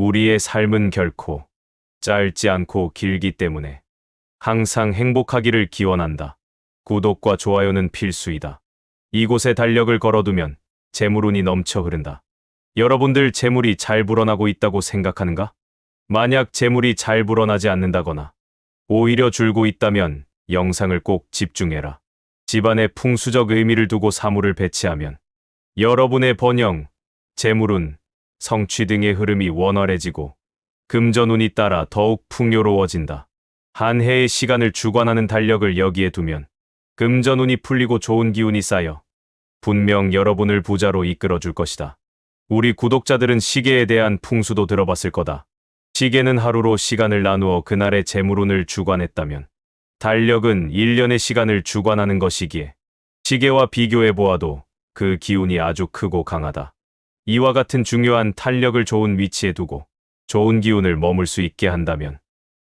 우리의 삶은 결코 짧지 않고 길기 때문에 항상 행복하기를 기원한다. 구독과 좋아요는 필수이다. 이곳에 달력을 걸어두면 재물운이 넘쳐 흐른다. 여러분들 재물이 잘 불어나고 있다고 생각하는가? 만약 재물이 잘 불어나지 않는다거나 오히려 줄고 있다면 영상을 꼭 집중해라. 집안에 풍수적 의미를 두고 사물을 배치하면 여러분의 번영, 재물운, 성취 등의 흐름이 원활해지고 금전운이 따라 더욱 풍요로워진다. 한 해의 시간을 주관하는 달력을 여기에 두면 금전운이 풀리고 좋은 기운이 쌓여 분명 여러분을 부자로 이끌어줄 것이다. 우리 구독자들은 시계에 대한 풍수도 들어봤을 거다. 시계는 하루로 시간을 나누어 그날의 재물운을 주관했다면 달력은 1년의 시간을 주관하는 것이기에 시계와 비교해 보아도 그 기운이 아주 크고 강하다. 이와 같은 중요한 달력을 좋은 위치에 두고 좋은 기운을 머물 수 있게 한다면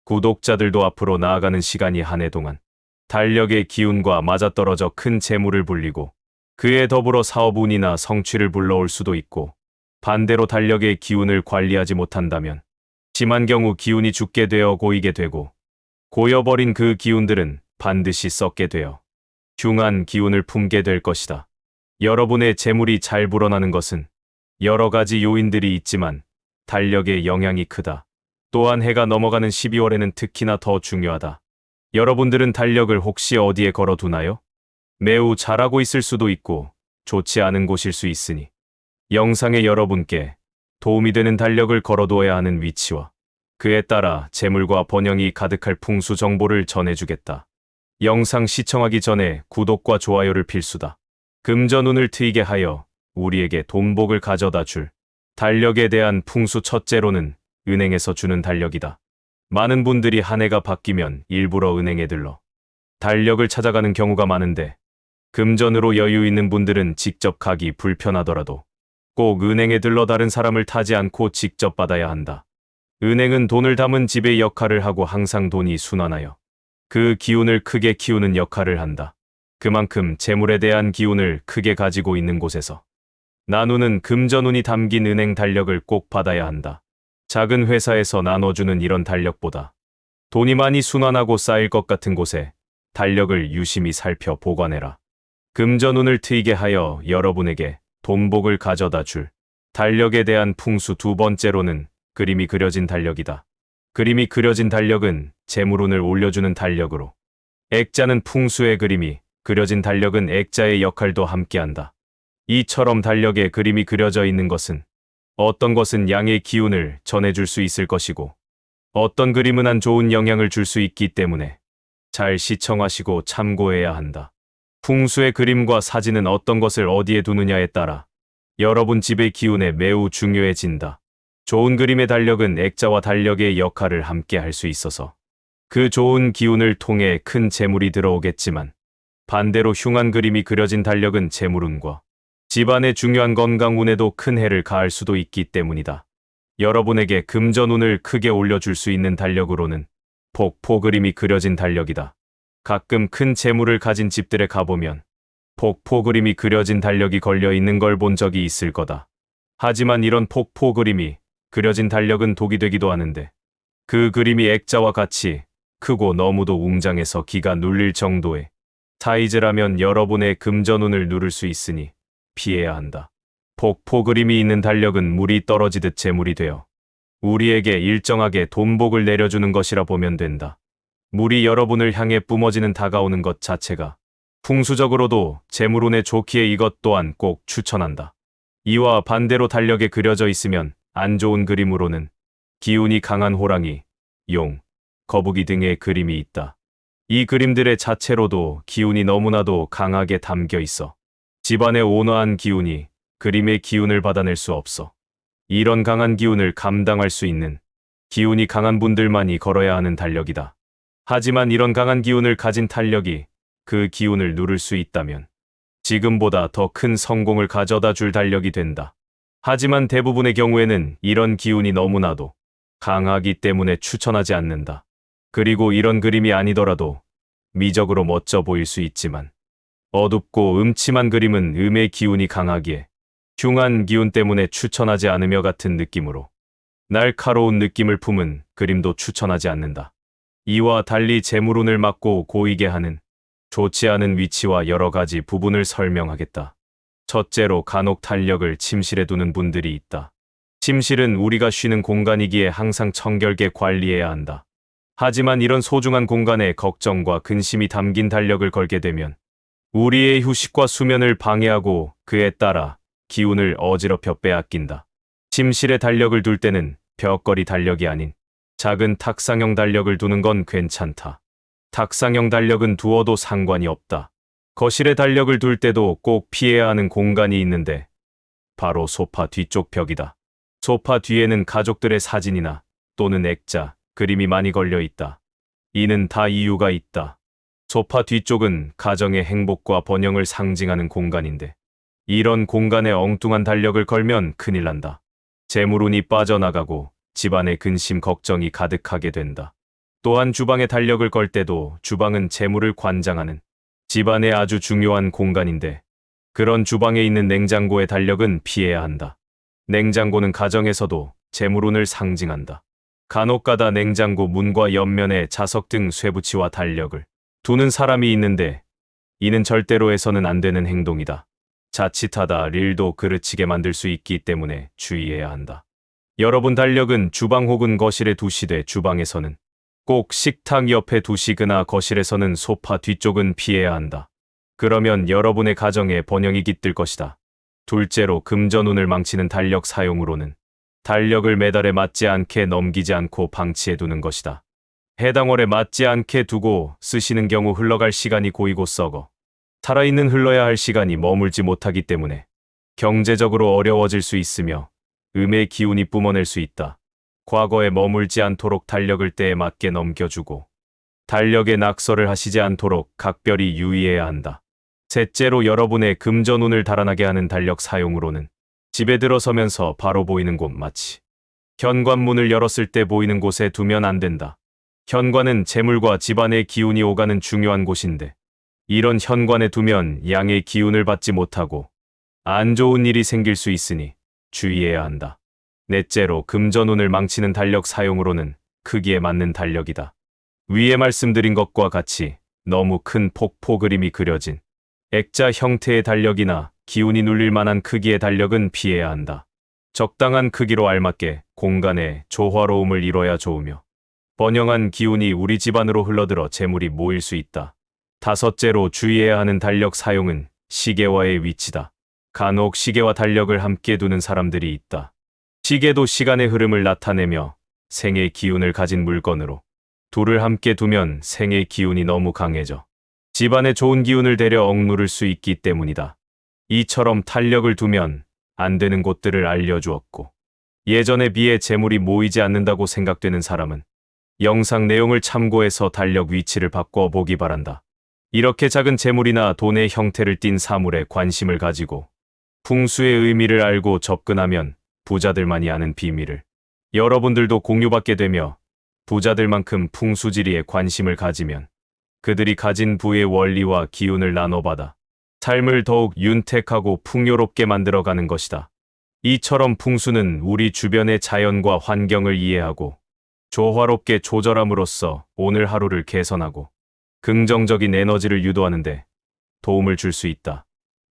구독자들도 앞으로 나아가는 시간이 한 해 동안 달력의 기운과 맞아떨어져 큰 재물을 불리고 그에 더불어 사업운이나 성취를 불러올 수도 있고, 반대로 달력의 기운을 관리하지 못한다면 심한 경우 기운이 죽게 되어 고이게 되고 고여버린 그 기운들은 반드시 썩게 되어 흉한 기운을 품게 될 것이다. 여러분의 재물이 잘 불어나는 것은 여러 가지 요인들이 있지만 달력의 영향이 크다. 또한 해가 넘어가는 12월에는 특히나 더 중요하다. 여러분들은 달력을 혹시 어디에 걸어두나요? 매우 잘하고 있을 수도 있고 좋지 않은 곳일 수 있으니 영상에 여러분께 도움이 되는 달력을 걸어두어야 하는 위치와 그에 따라 재물과 번영이 가득할 풍수 정보를 전해주겠다. 영상 시청하기 전에 구독과 좋아요를 필수다. 금전운을 트이게 하여 우리에게 돈복을 가져다 줄 달력에 대한 풍수. 첫째로는 은행에서 주는 달력이다. 많은 분들이 한 해가 바뀌면 일부러 은행에 들러 달력을 찾아가는 경우가 많은데 금전으로 여유 있는 분들은 직접 가기 불편하더라도 꼭 은행에 들러 다른 사람을 타지 않고 직접 받아야 한다. 은행은 돈을 담은 집의 역할을 하고 항상 돈이 순환하여 그 기운을 크게 키우는 역할을 한다. 그만큼 재물에 대한 기운을 크게 가지고 있는 곳에서 나누는 금전운이 담긴 은행 달력을 꼭 받아야 한다. 작은 회사에서 나눠주는 이런 달력보다 돈이 많이 순환하고 쌓일 것 같은 곳에 달력을 유심히 살펴 보관해라. 금전운을 트이게 하여 여러분에게 돈복을 가져다 줄 달력에 대한 풍수. 두 번째로는 그림이 그려진 달력이다. 그림이 그려진 달력은 재물운을 올려주는 달력으로 액자는 풍수의 그림이 그려진 달력은 액자의 역할도 함께한다. 이처럼 달력에 그림이 그려져 있는 것은 어떤 것은 양의 기운을 전해줄 수 있을 것이고 어떤 그림은 안 좋은 영향을 줄 수 있기 때문에 잘 시청하시고 참고해야 한다. 풍수의 그림과 사진은 어떤 것을 어디에 두느냐에 따라 여러분 집의 기운에 매우 중요해진다. 좋은 그림의 달력은 액자와 달력의 역할을 함께 할 수 있어서 그 좋은 기운을 통해 큰 재물이 들어오겠지만 반대로 흉한 그림이 그려진 달력은 재물운과 집안의 중요한 건강운에도 큰 해를 가할 수도 있기 때문이다. 여러분에게 금전운을 크게 올려줄 수 있는 달력으로는 폭포 그림이 그려진 달력이다. 가끔 큰 재물을 가진 집들에 가보면 폭포 그림이 그려진 달력이 걸려 있는 걸 본 적이 있을 거다. 하지만 이런 폭포 그림이 그려진 달력은 독이 되기도 하는데 그 그림이 액자와 같이 크고 너무도 웅장해서 기가 눌릴 정도의 사이즈라면 여러분의 금전운을 누를 수 있으니 피해야 한다. 폭포 그림이 있는 달력은 물이 떨어지듯 재물이 되어 우리에게 일정하게 돈복을 내려주는 것이라 보면 된다. 물이 여러분을 향해 뿜어지는 다가오는 것 자체가 풍수적으로도 재물운에 좋기에 이것 또한 꼭 추천한다. 이와 반대로 달력에 그려져 있으면 안 좋은 그림으로는 기운이 강한 호랑이, 용, 거북이 등의 그림이 있다. 이 그림들의 자체로도 기운이 너무나도 강하게 담겨 있어 집안의 온화한 기운이 그림의 기운을 받아낼 수 없어. 이런 강한 기운을 감당할 수 있는 기운이 강한 분들만이 걸어야 하는 달력이다. 하지만 이런 강한 기운을 가진 달력이 그 기운을 누를 수 있다면 지금보다 더 큰 성공을 가져다 줄 달력이 된다. 하지만 대부분의 경우에는 이런 기운이 너무나도 강하기 때문에 추천하지 않는다. 그리고 이런 그림이 아니더라도 미적으로 멋져 보일 수 있지만 어둡고 음침한 그림은 음의 기운이 강하기에 흉한 기운 때문에 추천하지 않으며 같은 느낌으로 날카로운 느낌을 품은 그림도 추천하지 않는다. 이와 달리 재물운을 막고 고이게 하는 좋지 않은 위치와 여러 가지 부분을 설명하겠다. 첫째로 간혹 달력을 침실에 두는 분들이 있다. 침실은 우리가 쉬는 공간이기에 항상 청결게 관리해야 한다. 하지만 이런 소중한 공간에 걱정과 근심이 담긴 달력을 걸게 되면 우리의 휴식과 수면을 방해하고 그에 따라 기운을 어지럽혀 빼앗긴다. 침실에 달력을 둘 때는 벽걸이 달력이 아닌 작은 탁상형 달력을 두는 건 괜찮다. 탁상형 달력은 두어도 상관이 없다. 거실에 달력을 둘 때도 꼭 피해야 하는 공간이 있는데 바로 소파 뒤쪽 벽이다. 소파 뒤에는 가족들의 사진이나 또는 액자, 그림이 많이 걸려 있다. 이는 다 이유가 있다. 소파 뒤쪽은 가정의 행복과 번영을 상징하는 공간인데 이런 공간에 엉뚱한 달력을 걸면 큰일 난다. 재물운이 빠져나가고 집안에 근심 걱정이 가득하게 된다. 또한 주방에 달력을 걸 때도 주방은 재물을 관장하는 집안의 아주 중요한 공간인데 그런 주방에 있는 냉장고의 달력은 피해야 한다. 냉장고는 가정에서도 재물운을 상징한다. 간혹가다 냉장고 문과 옆면에 자석 등 쇠붙이와 달력을 두는 사람이 있는데 이는 절대로 해서는 안 되는 행동이다. 자칫하다 일도 그르치게 만들 수 있기 때문에 주의해야 한다. 여러분 달력은 주방 혹은 거실에 두시되 주방에서는 꼭 식탁 옆에 두시거나 거실에서는 소파 뒤쪽은 피해야 한다. 그러면 여러분의 가정에 번영이 깃들 것이다. 둘째로 금전운을 망치는 달력 사용으로는 달력을 매달에 맞지 않게 넘기지 않고 방치해 두는 것이다. 해당 월에 맞지 않게 두고 쓰시는 경우 흘러갈 시간이 고이고 썩어 살아있는 흘러야 할 시간이 머물지 못하기 때문에 경제적으로 어려워질 수 있으며 음의 기운이 뿜어낼 수 있다. 과거에 머물지 않도록 달력을 때에 맞게 넘겨주고 달력에 낙서를 하시지 않도록 각별히 유의해야 한다. 셋째로 여러분의 금전운을 달아나게 하는 달력 사용으로는 집에 들어서면서 바로 보이는 곳 마치 현관문을 열었을 때 보이는 곳에 두면 안 된다. 현관은 재물과 집안의 기운이 오가는 중요한 곳인데 이런 현관에 두면 양의 기운을 받지 못하고 안 좋은 일이 생길 수 있으니 주의해야 한다. 넷째로 금전운을 망치는 달력 사용으로는 크기에 맞는 달력이다. 위에 말씀드린 것과 같이 너무 큰 폭포 그림이 그려진 액자 형태의 달력이나 기운이 눌릴 만한 크기의 달력은 피해야 한다. 적당한 크기로 알맞게 공간에 조화로움을 이뤄야 좋으며 번영한 기운이 우리 집안으로 흘러들어 재물이 모일 수 있다. 다섯째로 주의해야 하는 달력 사용은 시계와의 위치다. 간혹 시계와 달력을 함께 두는 사람들이 있다. 시계도 시간의 흐름을 나타내며 생의 기운을 가진 물건으로 둘을 함께 두면 생의 기운이 너무 강해져 집안에 좋은 기운을 데려 억누를 수 있기 때문이다. 이처럼 달력을 두면 안 되는 곳들을 알려주었고 예전에 비해 재물이 모이지 않는다고 생각되는 사람은 영상 내용을 참고해서 달력 위치를 바꿔 보기 바란다. 이렇게 작은 재물이나 돈의 형태를 띤 사물에 관심을 가지고 풍수의 의미를 알고 접근하면 부자들만이 아는 비밀을 여러분들도 공유받게 되며 부자들만큼 풍수지리에 관심을 가지면 그들이 가진 부의 원리와 기운을 나눠받아 삶을 더욱 윤택하고 풍요롭게 만들어가는 것이다. 이처럼 풍수는 우리 주변의 자연과 환경을 이해하고 조화롭게 조절함으로써 오늘 하루를 개선하고 긍정적인 에너지를 유도하는데 도움을 줄 수 있다.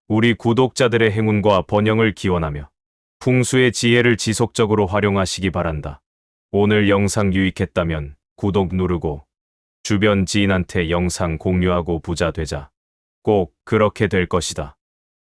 우리 구독자들의 행운과 번영을 기원하며 풍수의 지혜를 지속적으로 활용하시기 바란다. 오늘 영상 유익했다면 구독 누르고 주변 지인한테 영상 공유하고 부자 되자. 꼭 그렇게 될 것이다.